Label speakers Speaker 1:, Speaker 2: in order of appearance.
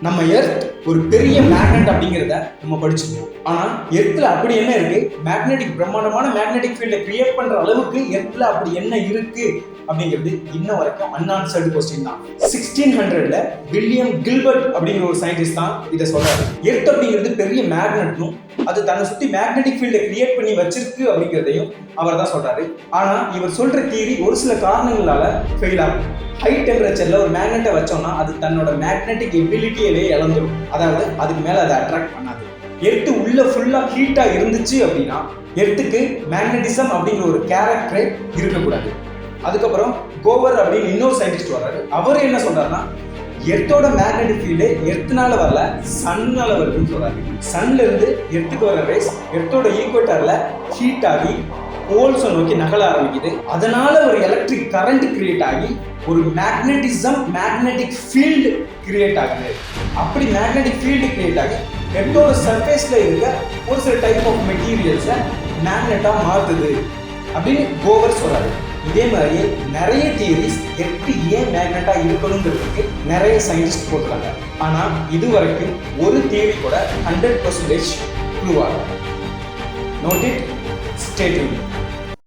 Speaker 1: நம்ம எர்த் ஒரு பெரிய மேக்னெட் அப்படிங்கிறத நம்ம படிச்சிருக்கோம். ஆனால் எர்த்தில் அப்படி என்ன இருக்கு? மேக்னெட்டிக் பிரம்மாண்டமான மேக்னெட்டிக் ஃபீல்டை கிரியேட் பண்ற அளவுக்கு எர்த்தில் அப்படி என்ன இருக்கு அப்படிங்கிறது இன்ன வரைக்கும் அன்ஆன்சர்டு கொஸ்டின் தான். 1600ல வில்லியம் கில்பர்ட் அப்படிங்கிற ஒரு சயின்டிஸ்ட் தான் இதை சொல்றாரு. எர்த் அப்படிங்கிறது பெரிய மேக்னெட்டும் அது தன்னை சுற்றி மேக்னெட்டிக் ஃபீல்டை கிரியேட் பண்ணி வச்சிருக்கு அப்படிங்கிறதையும் அவர் தான் சொல்றாரு. ஆனா இவர் சொல்ற தியரி ஒரு சில காரணங்களால ஃபெயில் ஆகும். ஹை டெம்பரேச்சர்ல ஒரு மேக்னெட்டை வச்சோம்னா அது தன்னோட மேக்னெட்டிக் எபிலிட்டியவே இழந்துடும். அதாவது அதுக்கு மேல அதை அட்ராக்ட் பண்ணாது. எர்த்து உள்ள ஃபுல்லா ஹீட்டா இருந்துச்சு அப்படின்னா எர்த்துக்கு மேக்னெட்டிசம் அப்படிங்கிற ஒரு கேரக்டரே இருக்கக்கூடாது. அதுக்கப்புறம் கோவர் அப்படின்னு இன்னொரு சயின்டிஸ்ட் வர்றாரு. அவர் என்ன சொல்றாருன்னா எர்த்தோட மேக்னெட்டிக் ஃபீல்டு எர்த்துனால வரல, சன்னால வருதுன்னு சொல்றாரு. சன்ல இருந்து எர்த்துக்கு வர ரேஸ் எர்த்தோட ஈக்குவேட்டர்ல ஹீட் ஆகி போல்ஸை நோக்கி நகல ஆரம்பிக்குது. அதனால ஒரு எலக்ட்ரிக் கரண்ட் கிரியேட் ஆகி ஒரு மேக்னெட்டிக் ஃபீல்டு கிரியேட் ஆகுது. அப்படி மேக்னெட்டிக் ஃபீல்டு கிரியேட் ஆகி எர்த்தோட சர்ஃபேஸ்ல இருக்க ஒரு சில டைப் ஆஃப் மெட்டீரியல்ஸை மேக்னெட்டா மாற்றுது அப்படின்னு கோவர் சொல்றாரு. இதே மாதிரியே நிறைய தியரிஸ் எர்த்து ஏன் மேக்னெட்டா இருக்கணுங்கிறதுக்கு நிறைய சயின்டிஸ்ட் போட்டுருக்காங்க. ஆனால் இது வரைக்கும் ஒரு தியரி கூட 100% ப்ரூவ் ஆகல. Note it, stay tuned.